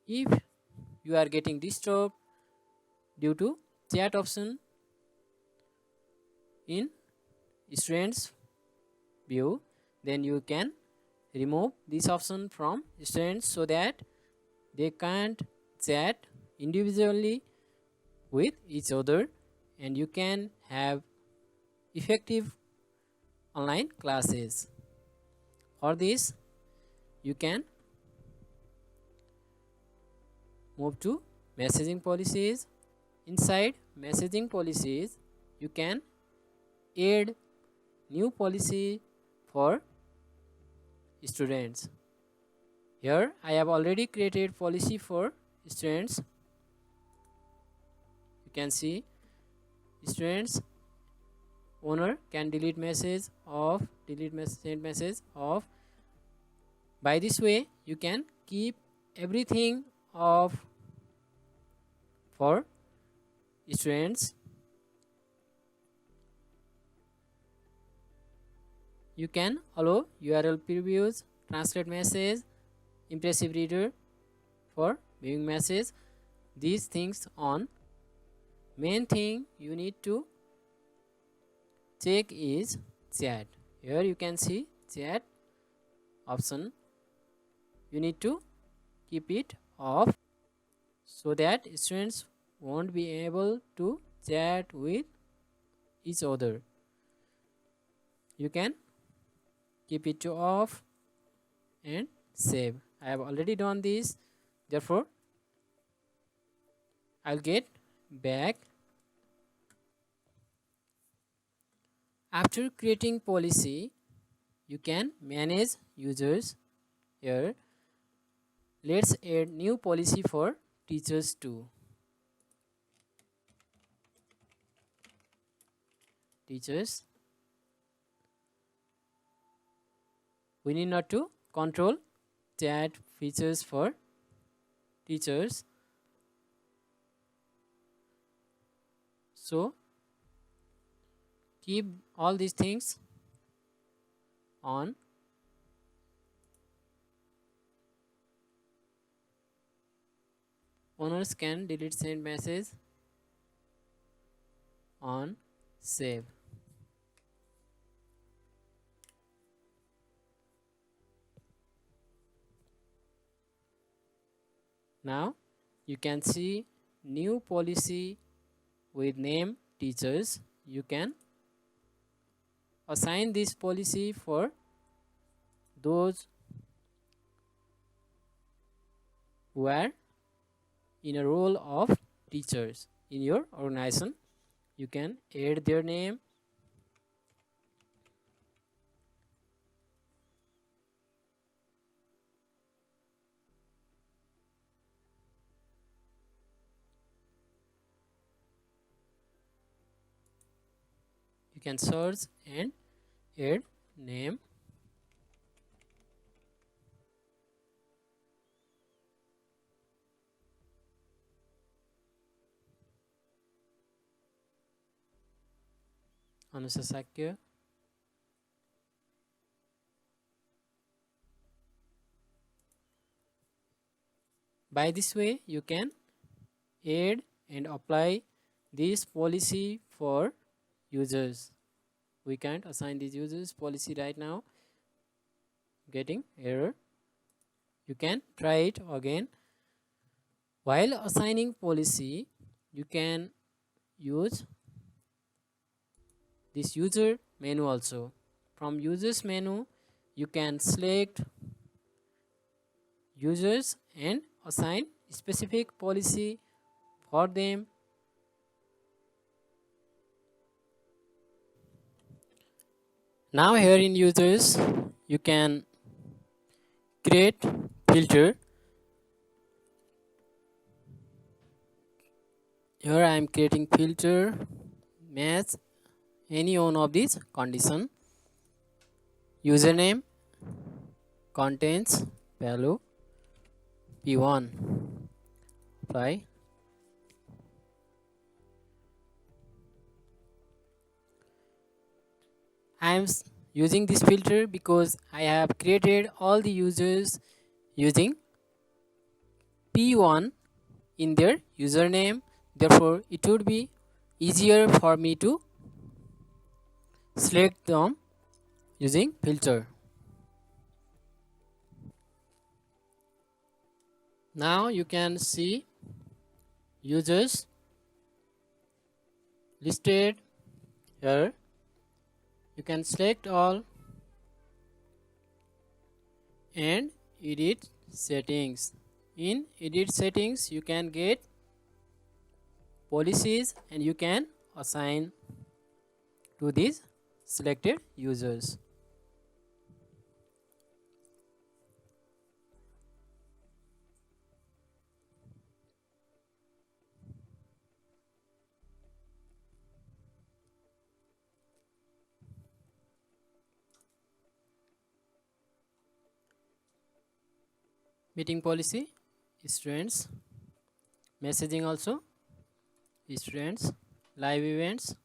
If you are getting disturbed due to chat option in students view, then you can remove this option from students so that they can't chat individually with each other, and you can have effective online classes. For this, you can move to messaging policies. Inside messaging policies, you can add new policy for students. Here I have already created policy for students. You can see students owner can delete message off, delete message, send message off. By this way, you can keep everything off for students. You can allow URL previews, translate message, impressive reader for viewing message. These things on. Main thing you need to check is chat. Here you can see chat option. You need to keep it off so that students won't be able to chat with each other. You can keep it to off and save. I have already done this, therefore I'll get back. After creating policy, you can manage users. Here let's add new policy for teachers too. Teachers, we need not to control chat features for teachers, so keep all these things on. Owners can delete send message on, save. Now you can see new policy with name teachers. You can assign this policy for those who are in a role of teachers in your organization. You can add their name. You can search and add name. Anusa Sakya. By this way, you can add and apply this policy for users. We can't assign these users policy right now, getting error. You can try it again. While assigning policy, you can use this user menu also. From users menu, you can select users and assign specific policy for them. Now here in users, you can create filter. Here I am creating filter, match any one of these condition. Username contains value p1. Apply. I am using this filter because I have created all the users using P1 in their username. Therefore, it would be easier for me to select them using filter. Now you can see users listed here. You can select all and edit settings. In edit settings, you can get policies and you can assign to these selected users. Meeting policy, students, messaging also, students, live events,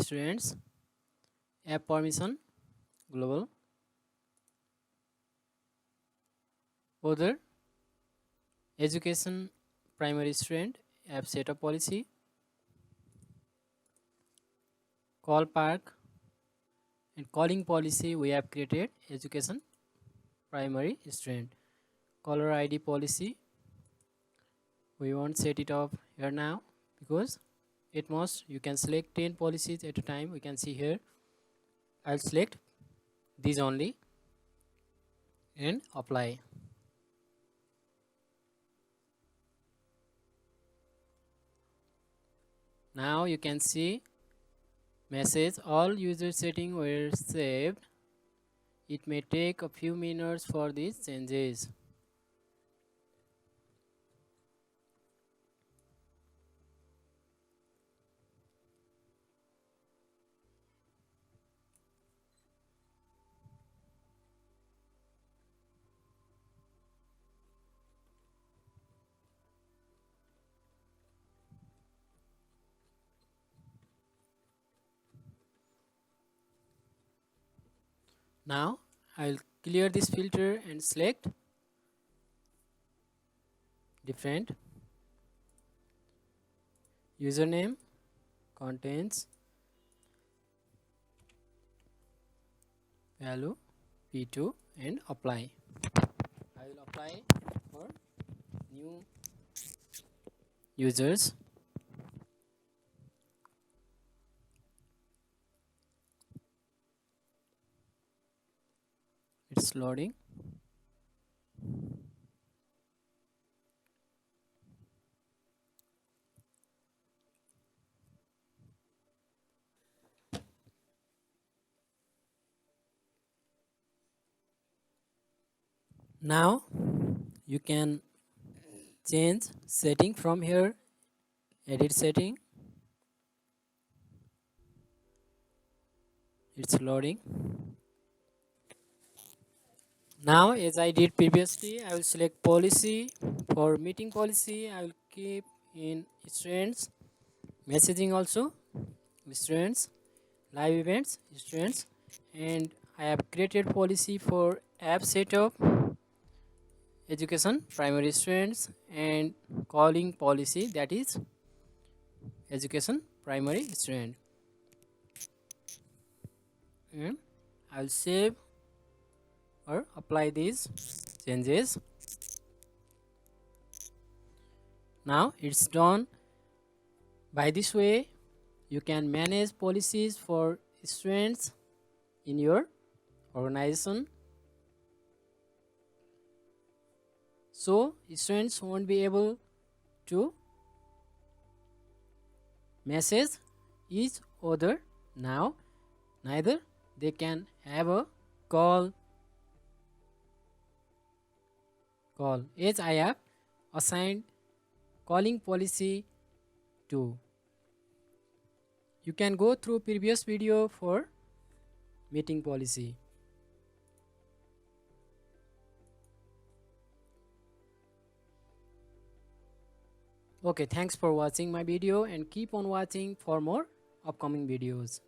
students, app permission, global, other, education, primary student, app setup policy, call park, and calling policy we have created education primary student. Caller ID policy we won't set it up here now because at most you can select 10 policies at a time. We can see here. I'll select these only and apply. Now you can see message all user settings were saved. It may take a few minutes for these changes. Now I'll clear this filter and select different username contains value P2 and apply. I will apply for new users. It's loading. Now you can change setting from here, edit setting. It's loading. Now as I did previously, I will select policy. For meeting policy, I will keep in students, messaging also, students, live events, students, and I have created policy for app setup, education, primary students, and calling policy, that is education, primary student. And I will save or apply these changes. Now it's done. By this way, you can manage policies for students in your organization. So students won't be able to message each other now. Neither they can have a call as I have assigned calling policy to. You can go through previous video for meeting policy. Okay, thanks for watching my video and keep on watching for more upcoming videos.